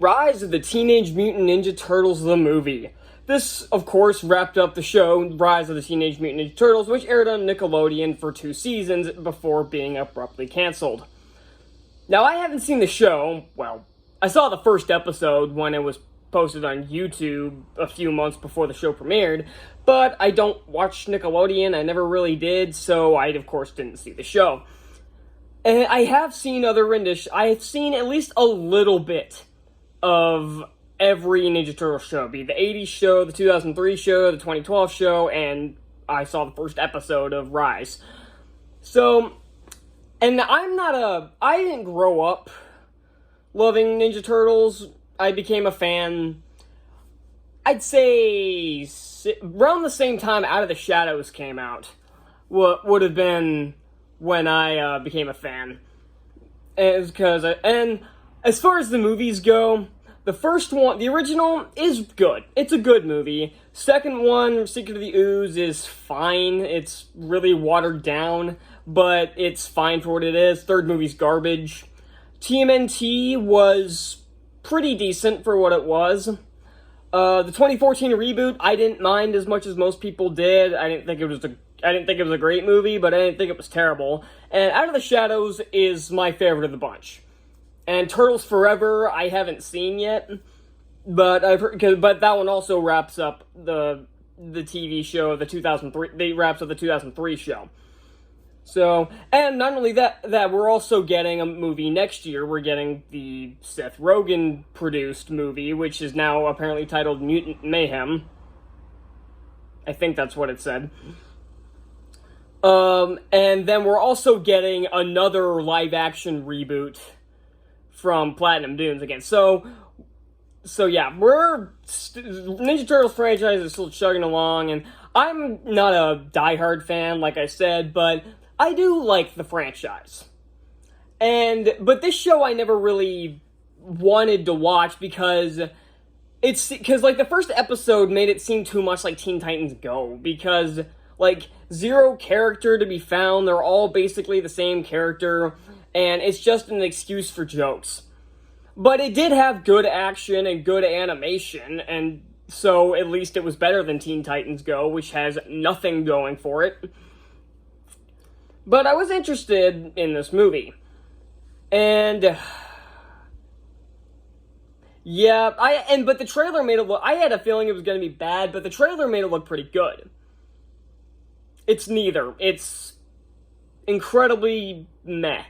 Rise of the Teenage Mutant Ninja Turtles, the movie. This, of course, wrapped up the show, Rise of the Teenage Mutant Ninja Turtles, which aired on Nickelodeon for 2 seasons before being abruptly canceled. Now, I haven't seen the show. Well, I saw the first episode when it was posted on YouTube a few months before the show premiered, but I don't watch Nickelodeon, I never really did, so I, of course, didn't see the show. And I have seen other renditions. I have seen at least a little bit of every Ninja Turtle show, be it the 80s show, the 2003 show, the 2012 show, and I saw the first episode of Rise. So, and I didn't grow up loving Ninja Turtles. I became a fan, I'd say, around the same time Out of the Shadows came out. What would have been when I became a fan. And as far as the movies go, the first one, the original, is good. It's a good movie. Second one, Secret of the Ooze, is fine. It's really watered down, but it's fine for what it is. Third movie's garbage. TMNT was pretty decent for what it was. The 2014 reboot, I didn't mind as much as most people did. I didn't think it was a great movie, but I didn't think it was terrible. And Out of the Shadows is my favorite of the bunch. And Turtles Forever, I haven't seen yet, but I've heard, but that one also wraps up the TV show of the 2003. They wraps up the 2003 show. So, and not only that we're also getting a movie next year. We're getting the Seth Rogen produced movie, which is now apparently titled Mutant Mayhem. I think that's what it said. And then we're also getting another live-action reboot from Platinum Dunes again. So yeah, Ninja Turtles franchise is still chugging along, and I'm not a diehard fan, like I said, but I do like the franchise. But this show I never really wanted to watch because like the first episode made it seem too much like Teen Titans Go, because like zero character to be found, they're all basically the same character, and it's just an excuse for jokes. But it did have good action and good animation, and so at least it was better than Teen Titans Go, which has nothing going for it. But I was interested in this movie. And yeah, but the trailer made it look, I had a feeling it was going to be bad, but the trailer made it look pretty good. It's neither. It's incredibly meh.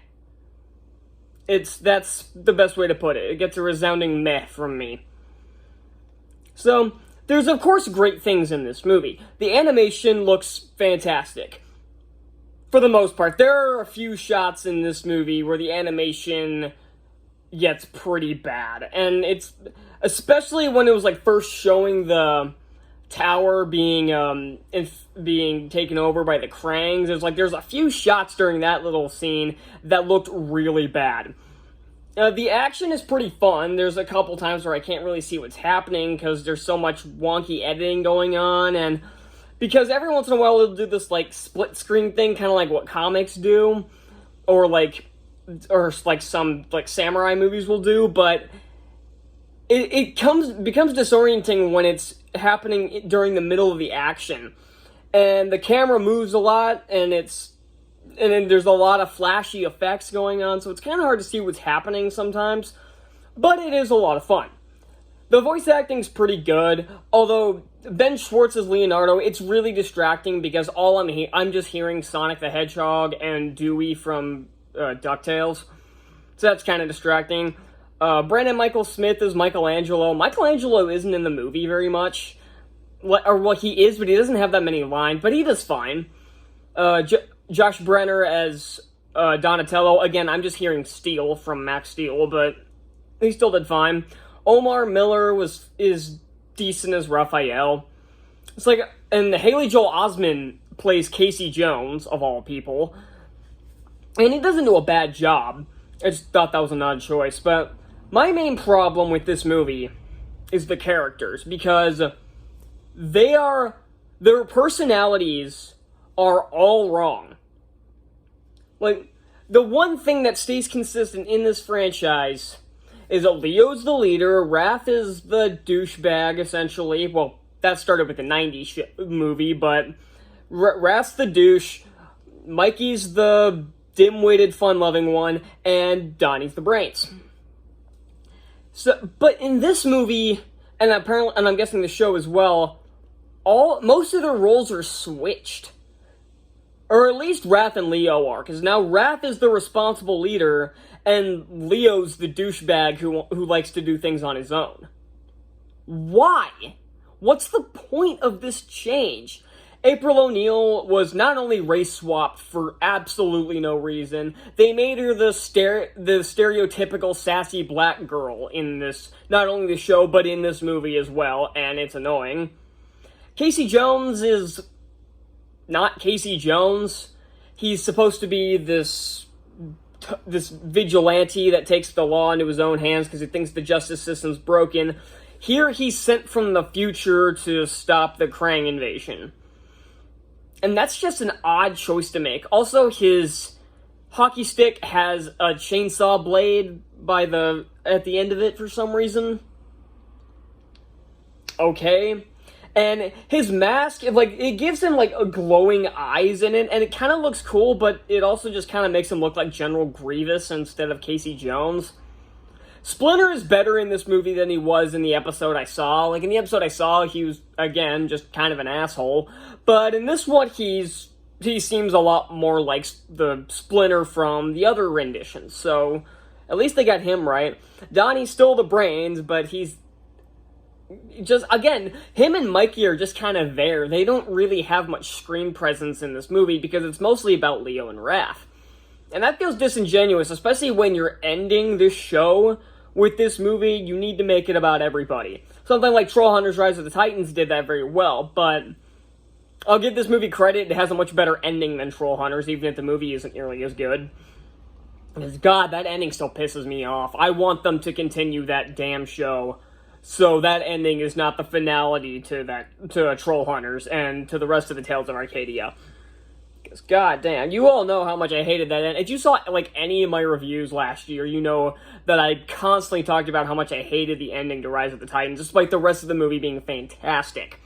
That's the best way to put it. It gets a resounding meh from me. So, there's of course great things in this movie. The animation looks fantastic. For the most part. There are a few shots in this movie where the animation gets pretty bad. And it's, especially when it was like first showing the tower being taken over by the Krangs. There's a few shots during that little scene that looked really bad. The action is pretty fun. There's a couple times where I can't really see what's happening because there's so much wonky editing going on, and because every once in a while it'll do this like split screen thing, kind of like what comics do, or some like samurai movies will do, but it becomes disorienting when it's happening during the middle of the action, and the camera moves a lot, and then there's a lot of flashy effects going on, so it's kind of hard to see what's happening sometimes, but it is a lot of fun. The voice acting's pretty good, although Ben Schwartz as Leonardo, it's really distracting because all I'm just hearing Sonic the Hedgehog and Dewey from DuckTales, so that's kind of distracting. Brandon Michael Smith is Michelangelo. Michelangelo isn't in the movie very much. He is, but he doesn't have that many lines, but he does fine. Josh Brenner as Donatello. Again, I'm just hearing Steel from Max Steel, but he still did fine. Omar Miller is decent as Raphael. And Haley Joel Osment plays Casey Jones, of all people. And he doesn't do a bad job. I just thought that was an odd choice, but my main problem with this movie is the characters, because their personalities are all wrong. Like, the one thing that stays consistent in this franchise is that Leo's the leader, Raph is the douchebag, essentially. Well, that started with the 90s movie, but Raph's the douche, Mikey's the dim-witted, fun-loving one, and Donnie's the brains. So, but in this movie, and I'm guessing the show as well, most of their roles are switched. Or at least Raph and Leo are, because now Raph is the responsible leader, and Leo's the douchebag who likes to do things on his own. Why? What's the point of this change? April O'Neil was not only race swapped for absolutely no reason, they made her the stereotypical sassy black girl in this, not only the show, but in this movie as well, and it's annoying. Casey Jones is not Casey Jones. He's supposed to be this vigilante that takes the law into his own hands because he thinks the justice system's broken. Here he's sent from the future to stop the Krang invasion. And that's just an odd choice to make. Also, his hockey stick has a chainsaw blade at the end of it for some reason. Okay. And his mask, it gives him, glowing eyes in it, and it kind of looks cool, but it also just kind of makes him look like General Grievous instead of Casey Jones. Splinter is better in this movie than he was in the episode I saw. In the episode I saw, he was, again, just kind of an asshole. But in this one, he seems a lot more like the Splinter from the other renditions. So, at least they got him right. Donnie's still the brains, but he's just, again, him and Mikey are just kind of there. They don't really have much screen presence in this movie because it's mostly about Leo and Raph. And that feels disingenuous, especially when you're ending this show with this movie. You need to make it about everybody. Something like Troll Hunters Rise of the Titans did that very well, but I'll give this movie credit. It has a much better ending than Troll Hunters, even if the movie isn't nearly as good. Because, God, that ending still pisses me off. I want them to continue that damn show, so that ending is not the finality to Troll Hunters and to the rest of the Tales of Arcadia. Because, god damn, you all know how much I hated that end. If you saw, any of my reviews last year, you know that I constantly talked about how much I hated the ending to Rise of the Titans, despite the rest of the movie being fantastic.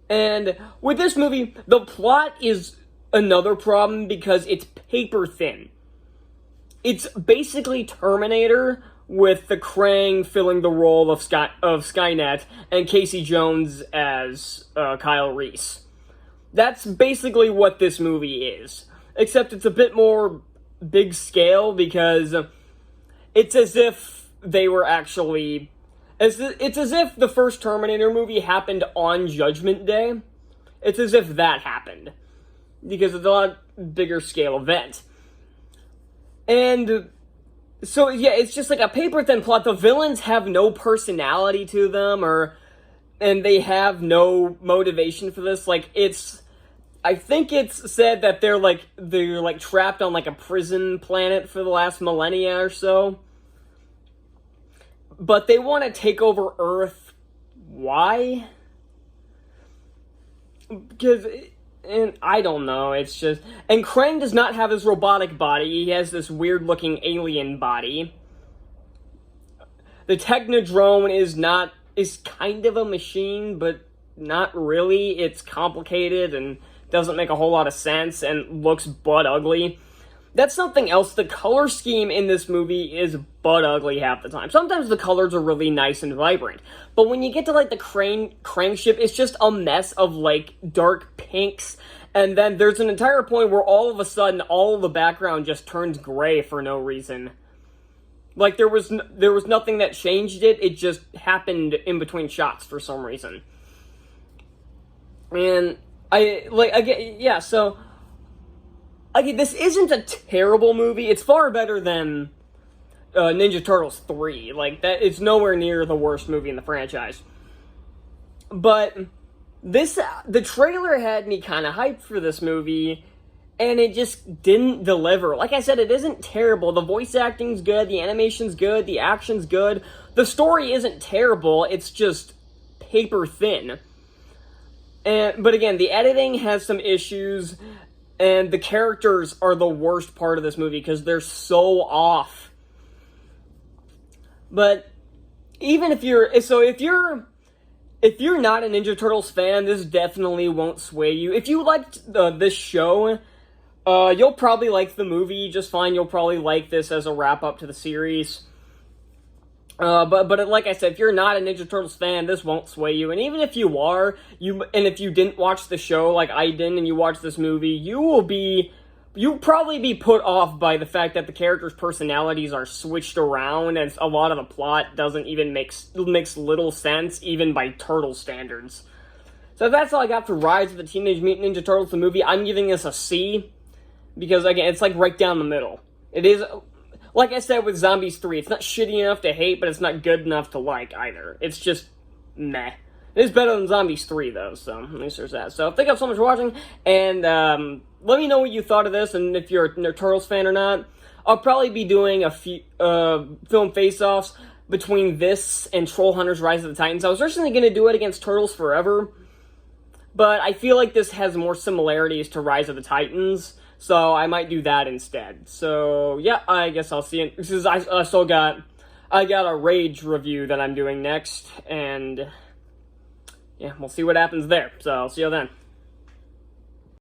And with this movie, the plot is another problem because it's paper thin. It's basically Terminator with the Krang filling the role of Skynet and Casey Jones as Kyle Reese. That's basically what this movie is. Except it's a bit more big scale because it's as if they were actually... It's as if the first Terminator movie happened on Judgment Day. It's as if that happened. Because it's a lot bigger scale event. And so, yeah, it's just like a paper-thin plot. The villains have no personality to them, and they have no motivation for this. I think it's said that they're trapped on a prison planet for the last millennia or so. But they want to take over Earth. Why? Because, and I don't know, it's just... And Krang does not have his robotic body, he has this weird-looking alien body. The Technodrome is kind of a machine, but not really. It's complicated and doesn't make a whole lot of sense and looks butt ugly. That's something else. The color scheme in this movie is butt ugly half the time. Sometimes the colors are really nice and vibrant. But when you get to, the Krang ship, it's just a mess of, dark pinks. And then there's an entire point where all of a sudden, all of the background just turns gray for no reason. There was nothing that changed it. It just happened in between shots for some reason. And this isn't a terrible movie. It's far better than Ninja Turtles 3. It's nowhere near the worst movie in the franchise. But the trailer had me kind of hyped for this movie, and it just didn't deliver. Like I said, it isn't terrible. The voice acting's good, the animation's good, the action's good. The story isn't terrible, it's just paper thin. But again, the editing has some issues, and the characters are the worst part of this movie because they're so off. But even if you're if you're not a Ninja Turtles fan, this definitely won't sway you. If you liked this show, you'll probably like the movie just fine. You'll probably like this as a wrap up to the series. But like I said, if you're not a Ninja Turtles fan, this won't sway you. And even if you are, if you didn't watch the show like I didn't, and you watch this movie, you'll probably be put off by the fact that the characters' personalities are switched around, and a lot of the plot doesn't even makes little sense, even by Turtle standards. So that's all I got for Rise of the Teenage Mutant Ninja Turtles, the movie. I'm giving this a C, because again, it's like right down the middle. It is, like I said with Zombies 3, it's not shitty enough to hate, but it's not good enough to like either. It's just meh. It is better than Zombies 3, though, so at least there's that. So thank you so much for watching, and let me know what you thought of this, and if you're a Turtles fan or not. I'll probably be doing a few film face-offs between this and Troll Hunters Rise of the Titans. I was originally going to do it against Turtles Forever, but I feel like this has more similarities to Rise of the Titans, so I might do that instead. So, yeah, I guess I'll see you. Because I still got a Rage review that I'm doing next, and yeah, we'll see what happens there. So, I'll see you then.